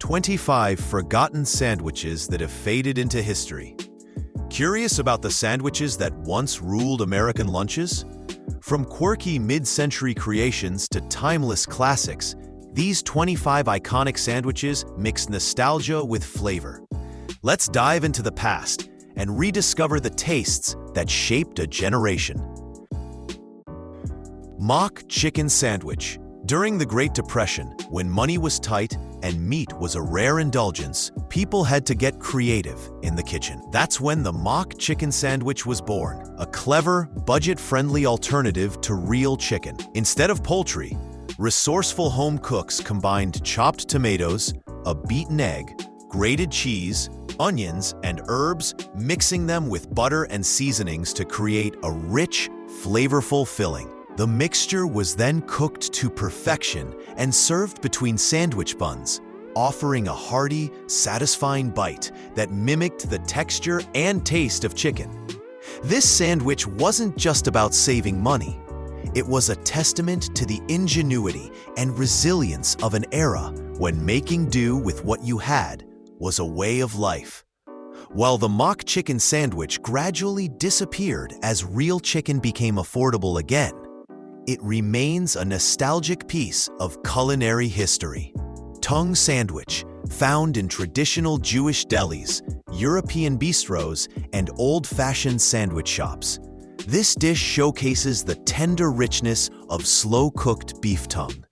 25 forgotten sandwiches that have faded into history. Curious about the sandwiches that once ruled American lunches? From quirky mid-century creations to timeless classics, these 25 iconic sandwiches mix nostalgia with flavor. Let's dive into the past and rediscover the tastes that shaped a generation. Mock chicken sandwich. During the Great Depression, when money was tight and meat was a rare indulgence, people had to get creative in the kitchen. That's when the mock chicken sandwich was born, a clever, budget-friendly alternative to real chicken. Instead of poultry, resourceful home cooks combined chopped tomatoes, a beaten egg, grated cheese, onions, and herbs, mixing them with butter and seasonings to create a rich, flavorful filling. The mixture was then cooked to perfection and served between sandwich buns, offering a hearty, satisfying bite that mimicked the texture and taste of chicken. This sandwich wasn't just about saving money. It was a testament to the ingenuity and resilience of an era when making do with what you had was a way of life. While the mock chicken sandwich gradually disappeared as real chicken became affordable again, it remains a nostalgic piece of culinary history. Tongue sandwich, found in traditional Jewish delis, European bistros, and old-fashioned sandwich shops. This dish showcases the tender richness of slow-cooked beef tongue.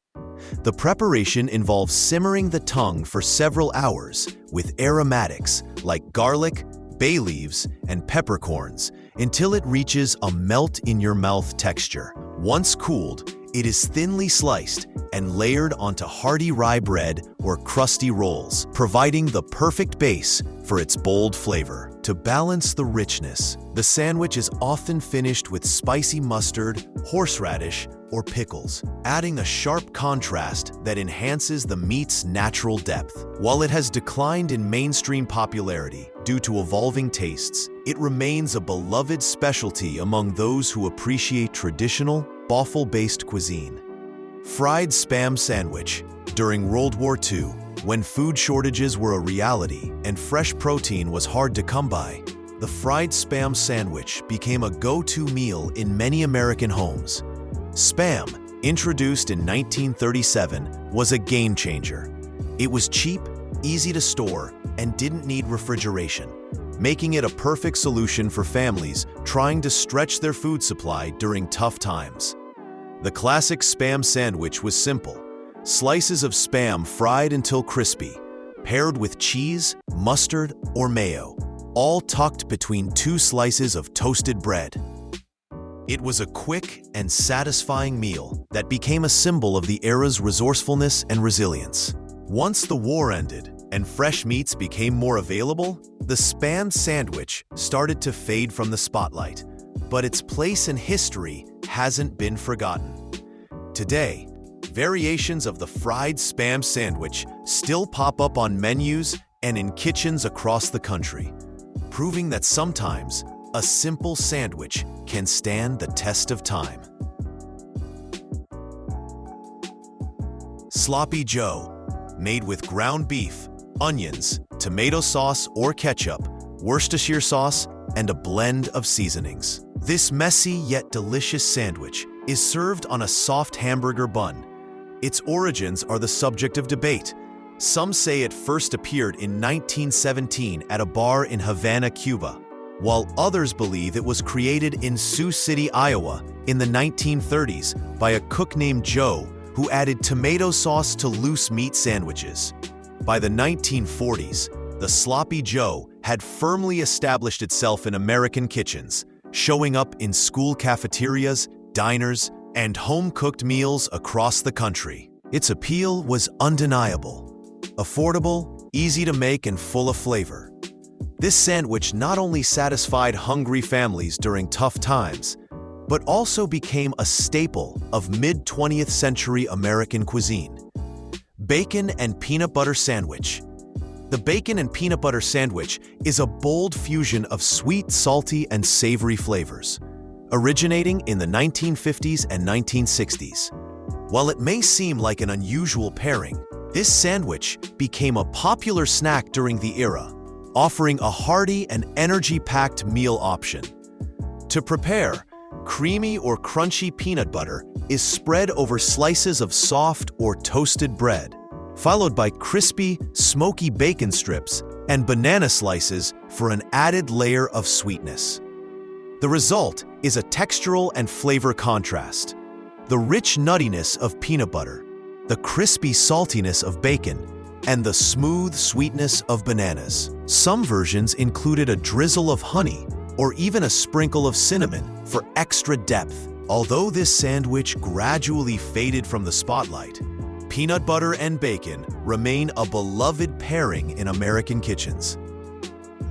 The preparation involves simmering the tongue for several hours with aromatics like garlic, bay leaves, and peppercorns until it reaches a melt-in-your-mouth texture. Once cooled, it is thinly sliced and layered onto hearty rye bread or crusty rolls, providing the perfect base for its bold flavor. To balance the richness, the sandwich is often finished with spicy mustard, horseradish, or pickles, adding a sharp contrast that enhances the meat's natural depth. While it has declined in mainstream popularity due to evolving tastes, it remains a beloved specialty among those who appreciate traditional, boffle-based cuisine. Fried Spam Sandwich. During World War II, when food shortages were a reality and fresh protein was hard to come by, the fried Spam sandwich became a go-to meal in many American homes. Spam, introduced in 1937, was a game-changer. It was cheap, easy to store, and didn't need refrigeration, making it a perfect solution for families trying to stretch their food supply during tough times. The classic Spam sandwich was simple: slices of Spam fried until crispy, paired with cheese, mustard, or mayo, all tucked between two slices of toasted bread. It was a quick and satisfying meal that became a symbol of the era's resourcefulness and resilience. Once the war ended and fresh meats became more available, the Spam sandwich started to fade from the spotlight, but its place in history hasn't been forgotten. Today, variations of the fried Spam sandwich still pop up on menus and in kitchens across the country, proving that sometimes a simple sandwich can stand the test of time. Sloppy Joe, made with ground beef, onions, tomato sauce or ketchup, Worcestershire sauce, and a blend of seasonings. This messy yet delicious sandwich is served on a soft hamburger bun. Its origins are the subject of debate. Some say it first appeared in 1917 at a bar in Havana, Cuba, while others believe it was created in Sioux City, Iowa in the 1930s by a cook named Joe who added tomato sauce to loose meat sandwiches. By the 1940s, the Sloppy Joe had firmly established itself in American kitchens, showing up in school cafeterias, diners, and home-cooked meals across the country. Its appeal was undeniable. Affordable, easy to make, and full of flavor. This sandwich not only satisfied hungry families during tough times, but also became a staple of mid-20th century American cuisine. Bacon and peanut butter sandwich. The bacon and peanut butter sandwich is a bold fusion of sweet, salty, and savory flavors, originating in the 1950s and 1960s. While it may seem like an unusual pairing, This sandwich became a popular snack during the era, offering a hearty and energy-packed meal option. To prepare, creamy or crunchy peanut butter is spread over slices of soft or toasted bread, followed by crispy, smoky bacon strips and banana slices for an added layer of sweetness. The result is a textural and flavor contrast. The rich nuttiness of peanut butter, the crispy saltiness of bacon, and the smooth sweetness of bananas. Some versions included a drizzle of honey or even a sprinkle of cinnamon for extra depth. Although this sandwich gradually faded from the spotlight, peanut butter and bacon remain a beloved pairing in American kitchens.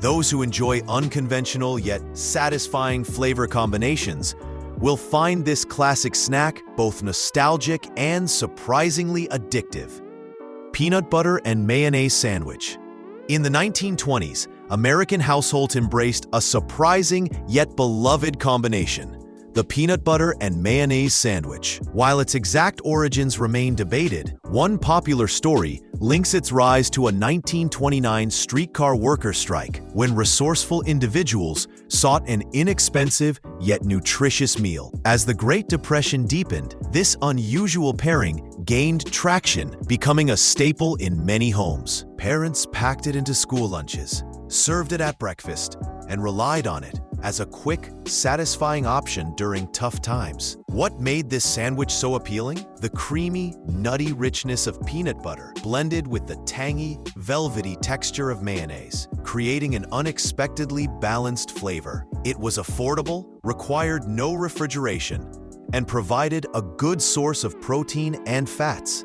Those who enjoy unconventional yet satisfying flavor combinations will find this classic snack both nostalgic and surprisingly addictive. Peanut butter and mayonnaise sandwich. In the 1920s, American households embraced a surprising yet beloved combination: the peanut butter and mayonnaise sandwich. While its exact origins remain debated, one popular story links its rise to a 1929 streetcar worker strike when resourceful individuals sought an inexpensive yet nutritious meal. As the Great Depression deepened, this unusual pairing gained traction, becoming a staple in many homes. Parents packed it into school lunches, served it at breakfast, and relied on it as a quick, satisfying option during tough times. What made this sandwich so appealing? The creamy, nutty richness of peanut butter blended with the tangy, velvety texture of mayonnaise, creating an unexpectedly balanced flavor. It was affordable, required no refrigeration, and provided a good source of protein and fats,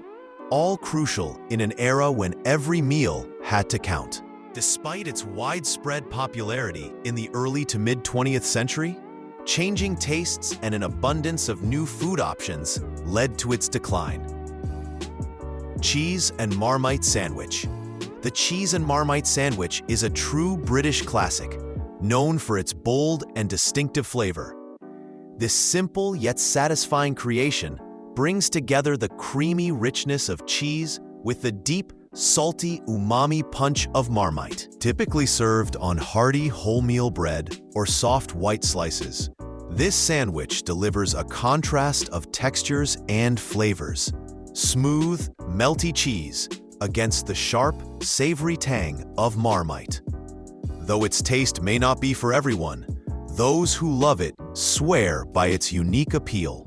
all crucial in an era when every meal had to count. Despite its widespread popularity in the early to mid-20th century, changing tastes and an abundance of new food options led to its decline. Cheese and Marmite sandwich. The cheese and Marmite sandwich is a true British classic, known for its bold and distinctive flavor. This simple yet satisfying creation brings together the creamy richness of cheese with the deep, salty umami punch of Marmite. Typically served on hearty wholemeal bread or soft white slices, this sandwich delivers a contrast of textures and flavors. Smooth, melty cheese against the sharp, savory tang of Marmite. Though its taste may not be for everyone, those who love it swear by its unique appeal.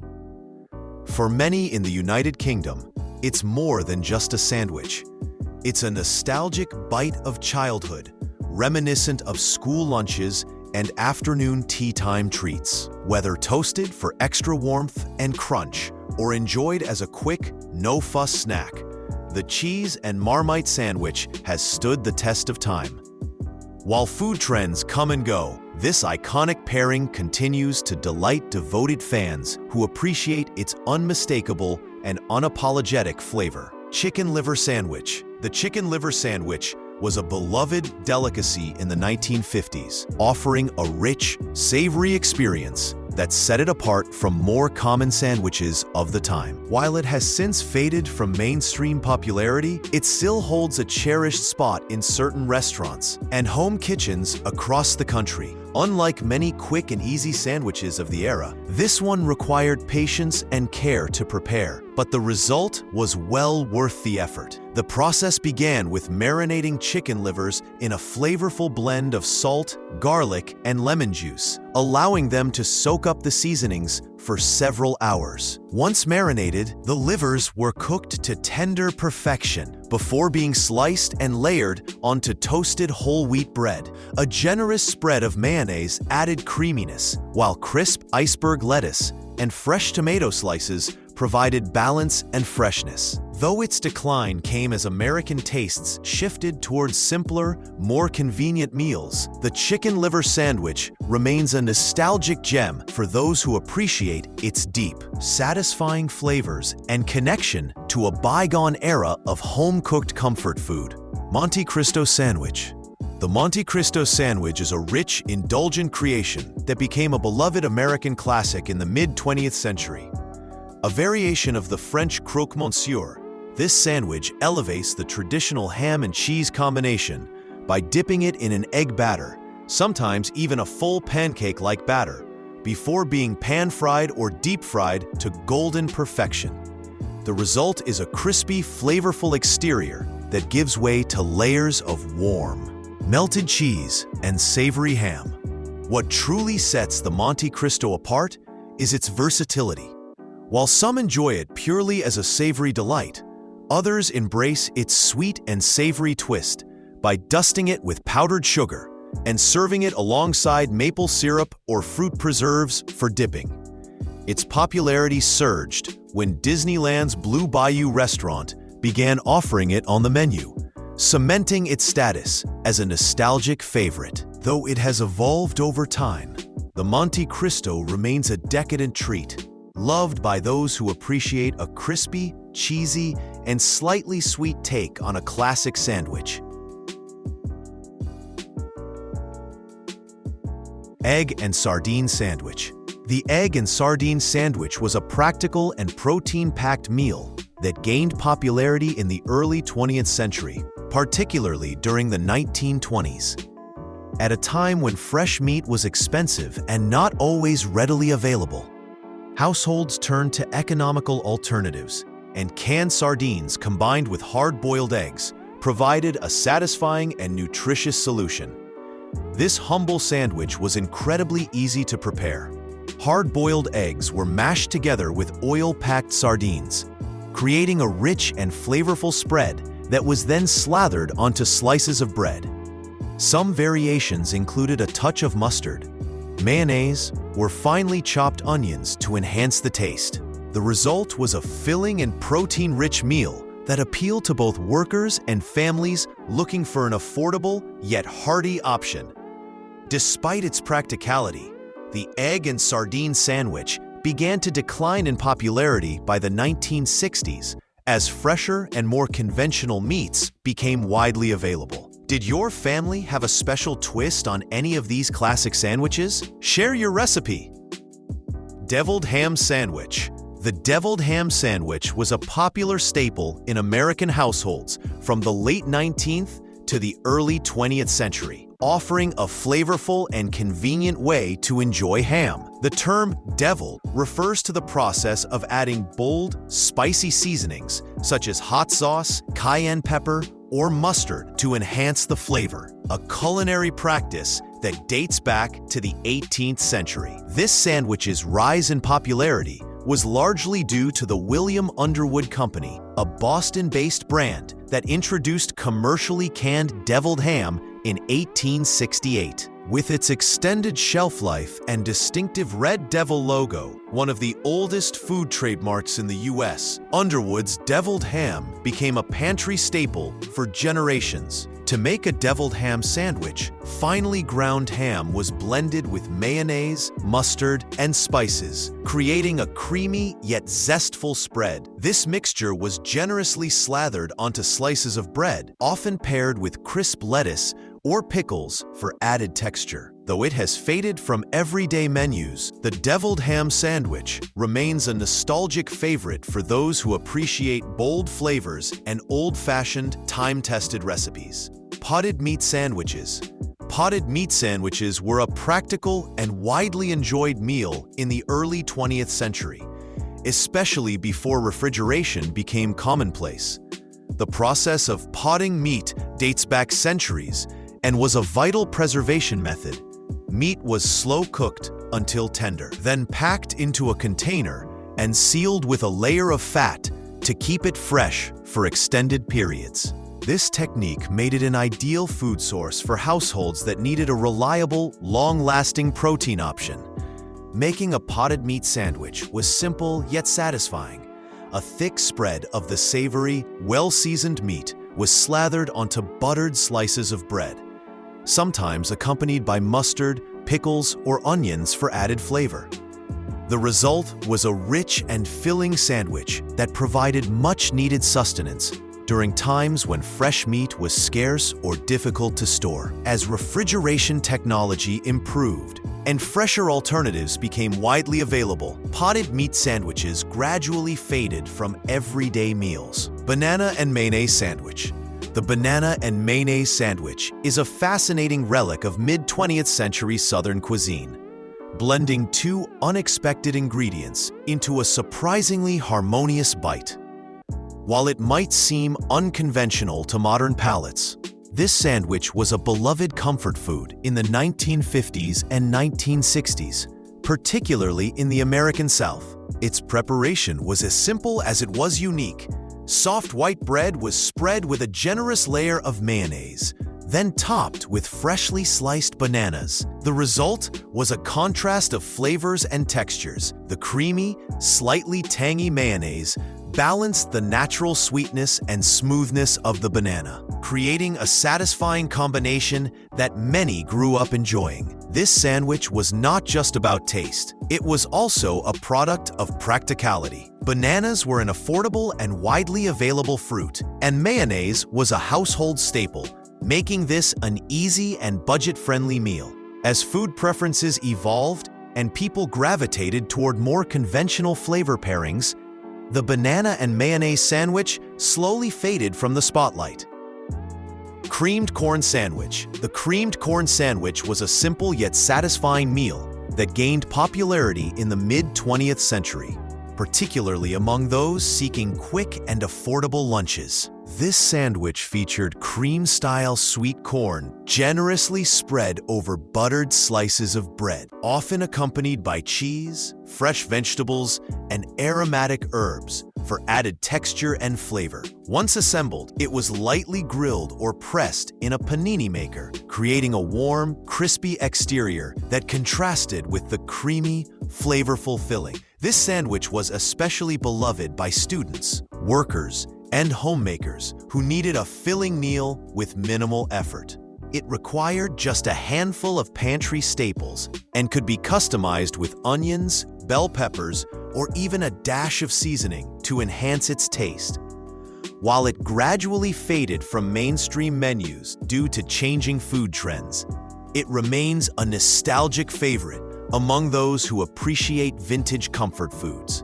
For many in the United Kingdom, it's more than just a sandwich. It's a nostalgic bite of childhood, reminiscent of school lunches and afternoon tea time treats. Whether toasted for extra warmth and crunch or enjoyed as a quick, no-fuss snack, the cheese and Marmite sandwich has stood the test of time. While food trends come and go, this iconic pairing continues to delight devoted fans who appreciate its unmistakable and unapologetic flavor. Chicken liver sandwich. The chicken liver sandwich was a beloved delicacy in the 1950s, offering a rich, savory experience that set it apart from more common sandwiches of the time. While it has since faded from mainstream popularity, it still holds a cherished spot in certain restaurants and home kitchens across the country. Unlike many quick and easy sandwiches of the era, this one required patience and care to prepare, but the result was well worth the effort. The process began with marinating chicken livers in a flavorful blend of salt, garlic, and lemon juice, allowing them to soak up the seasonings for several hours. Once marinated, the livers were cooked to tender perfection before being sliced and layered onto toasted whole wheat bread. A generous spread of mayonnaise added creaminess, while crisp iceberg lettuce and fresh tomato slices provided balance and freshness. Though its decline came as American tastes shifted towards simpler, more convenient meals, the chicken liver sandwich remains a nostalgic gem for those who appreciate its deep, satisfying flavors and connection to a bygone era of home-cooked comfort food. Monte Cristo sandwich. The Monte Cristo sandwich is a rich, indulgent creation that became a beloved American classic in the mid-20th century. A variation of the French croque monsieur, This sandwich elevates the traditional ham and cheese combination by dipping it in an egg batter, sometimes even a full pancake-like batter, before being pan-fried or deep-fried to golden perfection. The result is a crispy, flavorful exterior that gives way to layers of warm, melted cheese and savory ham. What truly sets the Monte Cristo apart is its versatility. While some enjoy it purely as a savory delight, others embrace its sweet and savory twist by dusting it with powdered sugar and serving it alongside maple syrup or fruit preserves for dipping. Its popularity surged when Disneyland's Blue Bayou restaurant began offering it on the menu, cementing its status as a nostalgic favorite. Though it has evolved over time, the Monte Cristo remains a decadent treat, loved by those who appreciate a crispy, cheesy, and slightly sweet take on a classic sandwich. Egg and Sardine Sandwich. The egg and sardine sandwich was a practical and protein-packed meal that gained popularity in the early 20th century, particularly during the 1920s. At a time when fresh meat was expensive and not always readily available, households turned to economical alternatives, and canned sardines combined with hard-boiled eggs provided a satisfying and nutritious solution. This humble sandwich was incredibly easy to prepare. Hard-boiled eggs were mashed together with oil-packed sardines, creating a rich and flavorful spread that was then slathered onto slices of bread. Some variations included a touch of mustard, mayonnaise, or finely chopped onions to enhance the taste. The result was a filling and protein-rich meal that appealed to both workers and families looking for an affordable yet hearty option. Despite its practicality, the egg and sardine sandwich began to decline in popularity by the 1960s as fresher and more conventional meats became widely available. Did your family have a special twist on any of these classic sandwiches? Share your recipe. Deviled ham sandwich. The deviled ham sandwich was a popular staple in American households from the late 19th to the early 20th century, offering a flavorful and convenient way to enjoy ham. The term deviled refers to the process of adding bold, spicy seasonings such as hot sauce, cayenne pepper, or mustard to enhance the flavor, a culinary practice that dates back to the 18th century. This sandwich's rise in popularity was largely due to the William Underwood Company, a Boston-based brand that introduced commercially canned deviled ham in 1868. With its extended shelf life and distinctive red devil logo, one of the oldest food trademarks in the U.S., Underwood's deviled ham became a pantry staple for generations. To make a deviled ham sandwich, finely ground ham was blended with mayonnaise, mustard, and spices, creating a creamy yet zestful spread. This mixture was generously slathered onto slices of bread, often paired with crisp lettuce or pickles for added texture. Though it has faded from everyday menus, the deviled ham sandwich remains a nostalgic favorite for those who appreciate bold flavors and old-fashioned, time-tested recipes. Potted meat sandwiches. Potted meat sandwiches were a practical and widely enjoyed meal in the early 20th century, especially before refrigeration became commonplace. The process of potting meat dates back centuries and was a vital preservation method. Meat was slow-cooked until tender, then packed into a container and sealed with a layer of fat to keep it fresh for extended periods. This technique made it an ideal food source for households that needed a reliable, long-lasting protein option. Making a potted meat sandwich was simple yet satisfying. A thick spread of the savory, well-seasoned meat was slathered onto buttered slices of bread, sometimes accompanied by mustard, pickles, or onions for added flavor. The result was a rich and filling sandwich that provided much-needed sustenance during times when fresh meat was scarce or difficult to store. As refrigeration technology improved, and fresher alternatives became widely available, potted meat sandwiches gradually faded from everyday meals. Banana and mayonnaise sandwich. The banana and mayonnaise sandwich is a fascinating relic of mid-20th century Southern cuisine, blending two unexpected ingredients into a surprisingly harmonious bite. While it might seem unconventional to modern palates, this sandwich was a beloved comfort food in the 1950s and 1960s, particularly in the American South. Its preparation was as simple as it was unique. Soft white bread was spread with a generous layer of mayonnaise, then topped with freshly sliced bananas. The result was a contrast of flavors and textures. The creamy, slightly tangy mayonnaise balanced the natural sweetness and smoothness of the banana, creating a satisfying combination that many grew up enjoying. This sandwich was not just about taste, it was also a product of practicality. Bananas were an affordable and widely available fruit, and mayonnaise was a household staple, making this an easy and budget-friendly meal. As food preferences evolved and people gravitated toward more conventional flavor pairings, the banana and mayonnaise sandwich slowly faded from the spotlight. Creamed corn sandwich. The creamed corn sandwich was a simple yet satisfying meal that gained popularity in the mid-20th century, particularly among those seeking quick and affordable lunches. This sandwich featured cream-style sweet corn generously spread over buttered slices of bread, often accompanied by cheese, fresh vegetables, and aromatic herbs for added texture and flavor. Once assembled, it was lightly grilled or pressed in a panini maker, creating a warm, crispy exterior that contrasted with the creamy, flavorful filling. This sandwich was especially beloved by students, workers, and homemakers who needed a filling meal with minimal effort. It required just a handful of pantry staples and could be customized with onions, bell peppers, or even a dash of seasoning to enhance its taste. While it gradually faded from mainstream menus due to changing food trends, it remains a nostalgic favorite among those who appreciate vintage comfort foods.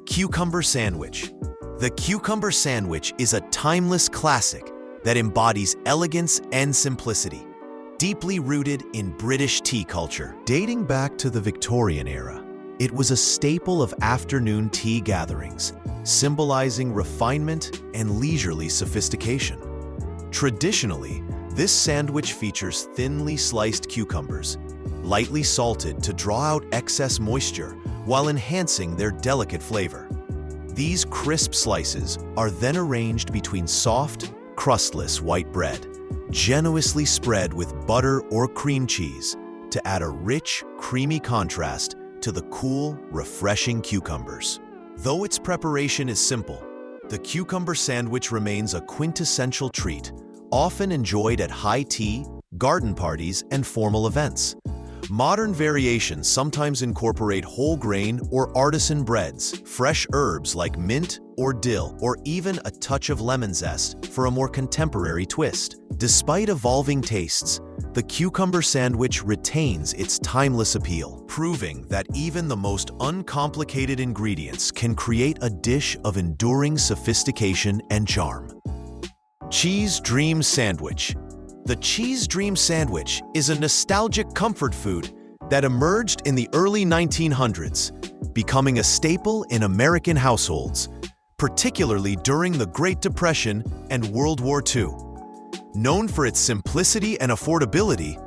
Cucumber sandwich. The cucumber sandwich is a timeless classic that embodies elegance and simplicity, deeply rooted in British tea culture. Dating back to the Victorian era, it was a staple of afternoon tea gatherings, symbolizing refinement and leisurely sophistication. Traditionally, this sandwich features thinly sliced cucumbers, lightly salted to draw out excess moisture while enhancing their delicate flavor. These crisp slices are then arranged between soft, crustless white bread, generously spread with butter or cream cheese to add a rich, creamy contrast to the cool, refreshing cucumbers. Though its preparation is simple, the cucumber sandwich remains a quintessential treat, often enjoyed at high tea, garden parties, and formal events. Modern variations sometimes incorporate whole grain or artisan breads, fresh herbs like mint or dill, or even a touch of lemon zest for a more contemporary twist. Despite evolving tastes, the cucumber sandwich retains its timeless appeal, proving that even the most uncomplicated ingredients can create a dish of enduring sophistication and charm. Cheese Dream Sandwich. The Cheese Dream Sandwich is a nostalgic comfort food that emerged in the early 1900s, becoming a staple in American households, particularly during the Great Depression and World War II. Known for its simplicity and affordability,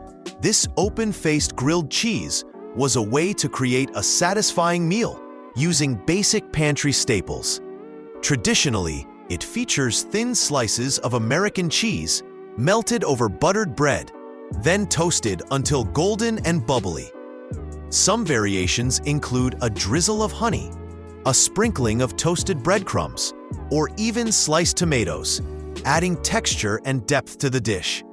this open-faced grilled cheese was a way to create a satisfying meal using basic pantry staples. Traditionally, it features thin slices of American cheese melted over buttered bread, then toasted until golden and bubbly. Some variations include a drizzle of honey, a sprinkling of toasted breadcrumbs, or even sliced tomatoes, adding texture and depth to the dish.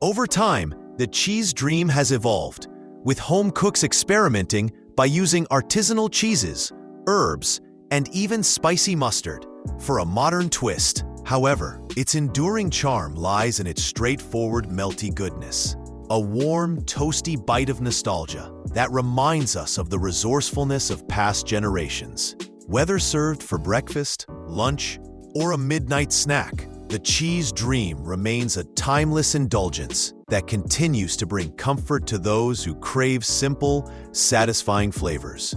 Over time, the Cheese Dream has evolved, with home cooks experimenting by using artisanal cheeses, herbs, and even spicy mustard for a modern twist. However, its enduring charm lies in its straightforward, melty goodness. a warm, toasty bite of nostalgia that reminds us of the resourcefulness of past generations. Whether served for breakfast, lunch, or a midnight snack, the cheese dream remains a timeless indulgence that continues to bring comfort to those who crave simple, satisfying flavors.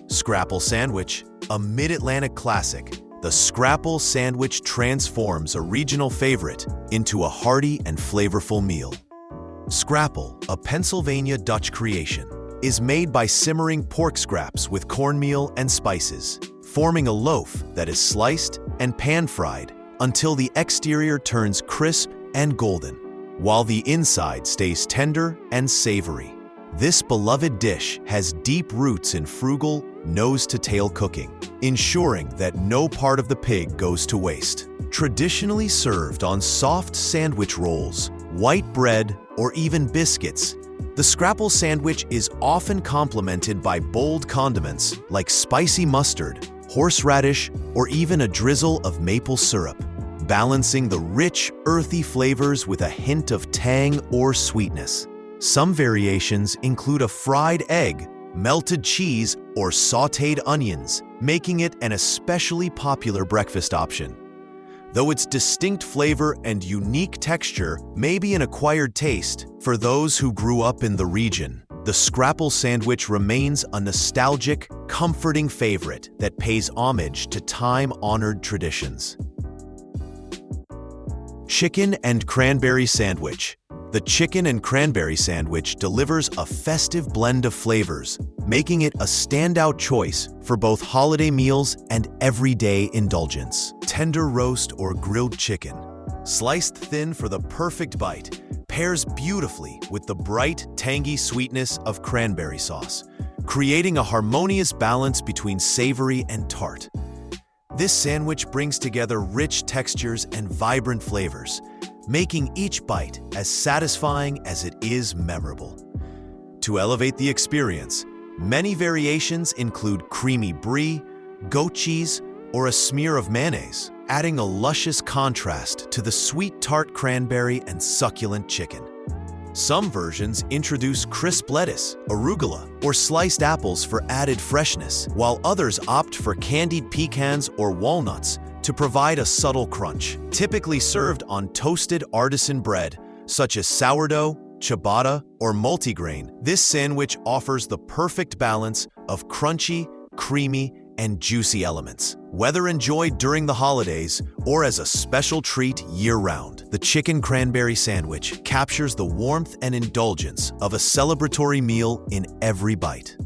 Scrapple Sandwich, a Mid-Atlantic classic, the Scrapple Sandwich transforms a regional favorite into a hearty and flavorful meal. Scrapple, a Pennsylvania Dutch creation, is made by simmering pork scraps with cornmeal and spices, forming a loaf that is sliced and pan-fried until the exterior turns crisp and golden, while the inside stays tender and savory. This beloved dish has deep roots in frugal, nose-to-tail cooking, ensuring that no part of the pig goes to waste. Traditionally served on soft sandwich rolls, white bread, or even biscuits, the Scrapple Sandwich is often complemented by bold condiments like spicy mustard, horseradish, or even a drizzle of maple syrup, balancing the rich, earthy flavors with a hint of tang or sweetness. Some variations include a fried egg, melted cheese, or sautéed onions, making it an especially popular breakfast option. Though its distinct flavor and unique texture may be an acquired taste for those who grew up in the region, the Scrapple Sandwich remains a nostalgic, comforting favorite that pays homage to time-honored traditions. Chicken and Cranberry Sandwich. The chicken and cranberry sandwich delivers a festive blend of flavors, making it a standout choice for both holiday meals and everyday indulgence. Tender roast or grilled chicken, sliced thin for the perfect bite, pairs beautifully with the bright, tangy sweetness of cranberry sauce, creating a harmonious balance between savory and tart. This sandwich brings together rich textures and vibrant flavors, making each bite as satisfying as it is memorable. To elevate the experience, many variations include creamy brie, goat cheese, or a smear of mayonnaise, adding a luscious contrast to the sweet tart cranberry and succulent chicken. Some versions introduce crisp lettuce, arugula, or sliced apples for added freshness, while others opt for candied pecans or walnuts to provide a subtle crunch. Typically served on toasted artisan bread, such as sourdough, ciabatta, or multigrain, this sandwich offers the perfect balance of crunchy, creamy, and juicy elements. Whether enjoyed during the holidays or as a special treat year-round, the chicken cranberry sandwich captures the warmth and indulgence of a celebratory meal in every bite.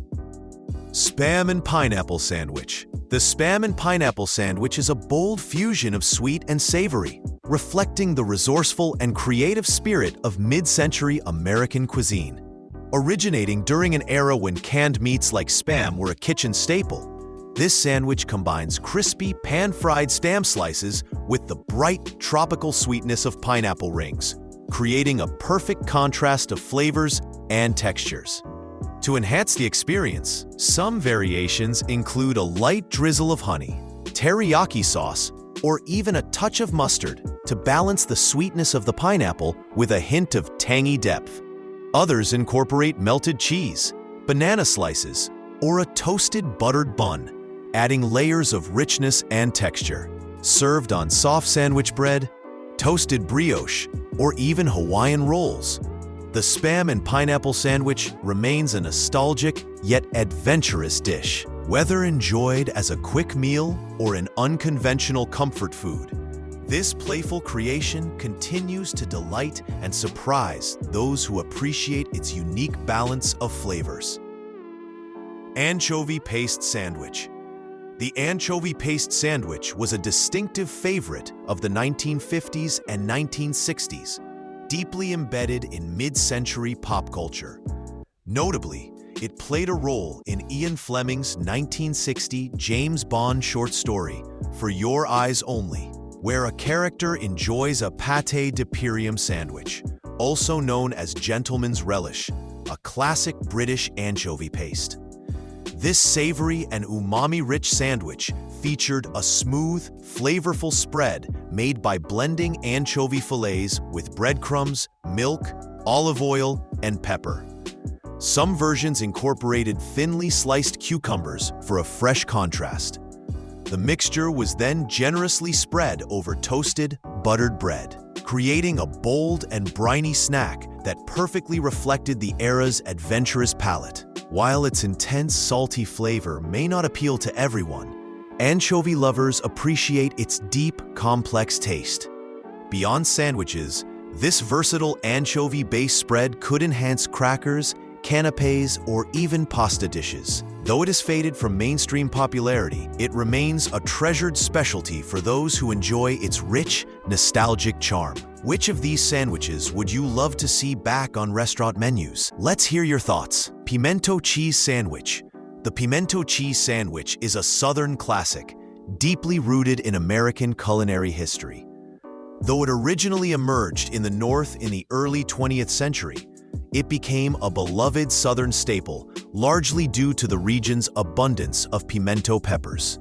Spam and Pineapple Sandwich. The Spam and Pineapple Sandwich is a bold fusion of sweet and savory, reflecting the resourceful and creative spirit of mid-century American cuisine. Originating during an era when canned meats like Spam were a kitchen staple, this sandwich combines crispy, pan-fried Spam slices with the bright, tropical sweetness of pineapple rings, creating a perfect contrast of flavors and textures. To enhance the experience, some variations include a light drizzle of honey, teriyaki sauce, or even a touch of mustard to balance the sweetness of the pineapple with a hint of tangy depth. Others incorporate melted cheese, banana slices, or a toasted buttered bun, adding layers of richness and texture. Served on soft sandwich bread, toasted brioche, or even Hawaiian rolls, the Spam and Pineapple Sandwich remains a nostalgic yet adventurous dish. Whether enjoyed as a quick meal or an unconventional comfort food, this playful creation continues to delight and surprise those who appreciate its unique balance of flavors. Anchovy Paste Sandwich. The anchovy paste sandwich was a distinctive favorite of the 1950s and 1960s, deeply embedded in mid-century pop culture. Notably, it played a role in Ian Fleming's 1960 James Bond short story, For Your Eyes Only, where a character enjoys a pâté de Pyrium sandwich, also known as gentleman's relish, a classic British anchovy paste. This savory and umami-rich sandwich featured a smooth, flavorful spread made by blending anchovy fillets with breadcrumbs, milk, olive oil, and pepper. Some versions incorporated thinly sliced cucumbers for a fresh contrast. The mixture was then generously spread over toasted, buttered bread, creating a bold and briny snack that perfectly reflected the era's adventurous palate. While its intense, salty flavor may not appeal to everyone, anchovy lovers appreciate its deep, complex taste. Beyond sandwiches, this versatile anchovy-based spread could enhance crackers, canapés, or even pasta dishes. Though it has faded from mainstream popularity, it remains a treasured specialty for those who enjoy its rich, nostalgic charm. Which of these sandwiches would you love to see back on restaurant menus? Let's hear your thoughts. Pimento cheese sandwich. The pimento cheese sandwich is a Southern classic, deeply rooted in American culinary history. Though it originally emerged in the North in the early 20th century, it became a beloved Southern staple, largely due to the region's abundance of pimento peppers.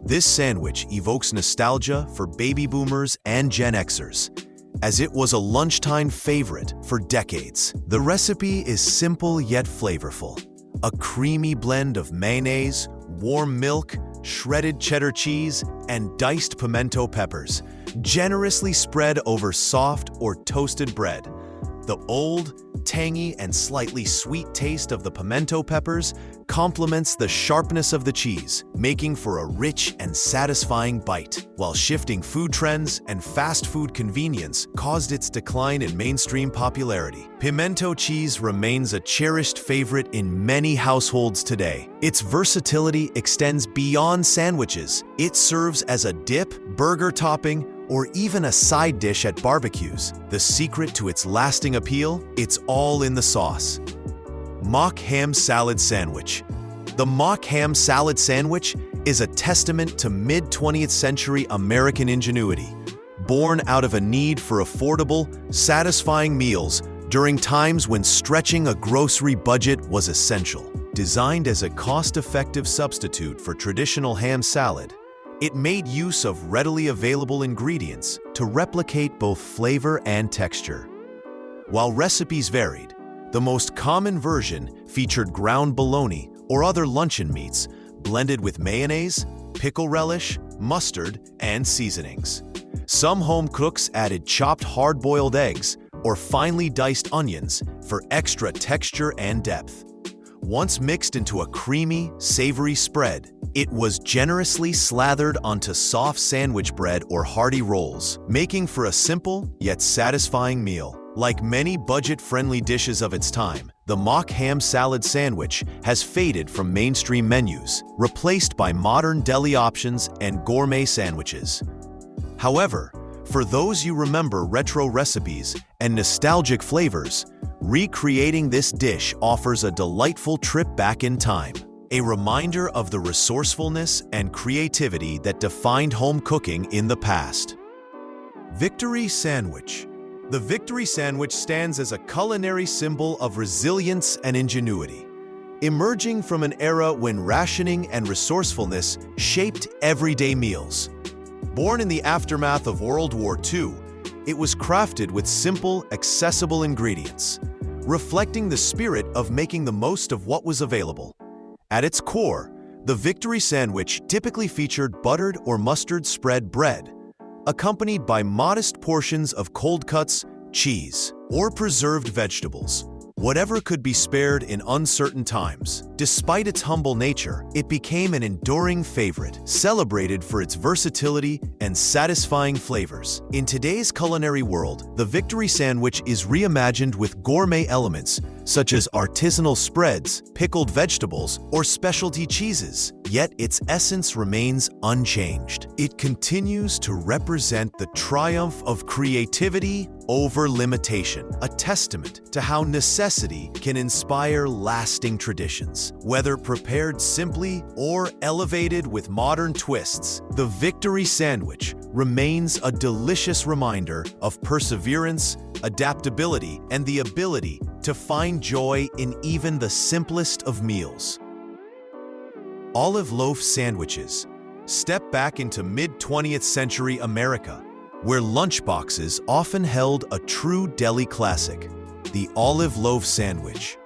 This sandwich evokes nostalgia for baby boomers and Gen Xers, as it was a lunchtime favorite for decades. The recipe is simple yet flavorful. A creamy blend of mayonnaise, warm milk, shredded cheddar cheese, and diced pimento peppers, generously spread over soft or toasted bread. The old, tangy, and slightly sweet taste of the pimento peppers complements the sharpness of the cheese, making for a rich and satisfying bite. While shifting food trends and fast food convenience caused its decline in mainstream popularity, pimento cheese remains a cherished favorite in many households today. Its versatility extends beyond sandwiches. It serves as a dip, burger topping, or even a side dish at barbecues. The secret to its lasting appeal? It's all in the sauce. Mock ham salad sandwich. The mock ham salad sandwich is a testament to mid-20th century American ingenuity, born out of a need for affordable, satisfying meals during times when stretching a grocery budget was essential. Designed as a cost-effective substitute for traditional ham salad, it made use of readily available ingredients to replicate both flavor and texture. While recipes varied, the most common version featured ground bologna or other luncheon meats blended with mayonnaise, pickle relish, mustard, and seasonings. Some home cooks added chopped hard-boiled eggs or finely diced onions for extra texture and depth. Once mixed into a creamy, savory spread, it was generously slathered onto soft sandwich bread or hearty rolls, making for a simple yet satisfying meal. Like many budget-friendly dishes of its time, the mock ham salad sandwich has faded from mainstream menus, replaced by modern deli options and gourmet sandwiches. However, for those who remember retro recipes and nostalgic flavors, recreating this dish offers a delightful trip back in time, a reminder of the resourcefulness and creativity that defined home cooking in the past. Victory Sandwich. The Victory Sandwich stands as a culinary symbol of resilience and ingenuity, emerging from an era when rationing and resourcefulness shaped everyday meals. Born in the aftermath of World War II, it was crafted with simple, accessible ingredients, reflecting the spirit of making the most of what was available. At its core, the Victory Sandwich typically featured buttered or mustard spread bread, accompanied by modest portions of cold cuts, cheese, or preserved vegetables, whatever could be spared in uncertain times. Despite its humble nature, it became an enduring favorite, celebrated for its versatility and satisfying flavors. In today's culinary world, the Victory Sandwich is reimagined with gourmet elements such as artisanal spreads, pickled vegetables, or specialty cheeses. Yet its essence remains unchanged. It continues to represent the triumph of creativity over limitation, a testament to how necessity can inspire lasting traditions. Whether prepared simply or elevated with modern twists, the Victory Sandwich remains a delicious reminder of perseverance, adaptability, and the ability to find joy in even the simplest of meals. Olive loaf sandwiches. Step back into mid-20th century America, where lunchboxes often held a true deli classic, the olive loaf sandwich.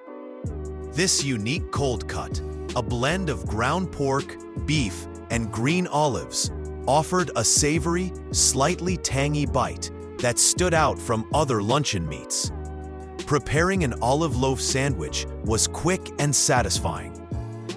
This unique cold cut, a blend of ground pork, beef, and green olives, offered a savory, slightly tangy bite that stood out from other luncheon meats. Preparing an olive loaf sandwich was quick and satisfying.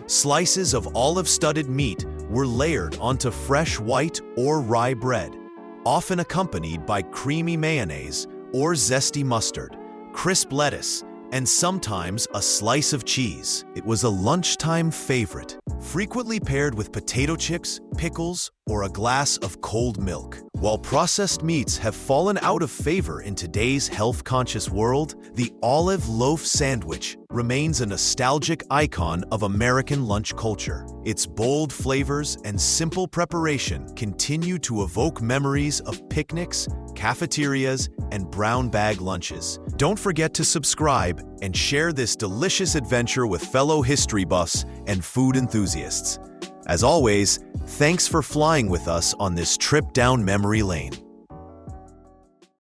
Slices of olive-studded meat were layered onto fresh white or rye bread, often accompanied by creamy mayonnaise or zesty mustard, crisp lettuce, and sometimes a slice of cheese. It was a lunchtime favorite, frequently paired with potato chips, pickles, or a glass of cold milk. While processed meats have fallen out of favor in today's health-conscious world, the olive loaf sandwich remains a nostalgic icon of American lunch culture. Its bold flavors and simple preparation continue to evoke memories of picnics, cafeterias, and brown bag lunches. Don't forget to subscribe and share this delicious adventure with fellow history buffs and food enthusiasts. As always, thanks for flying with us on this trip down memory lane.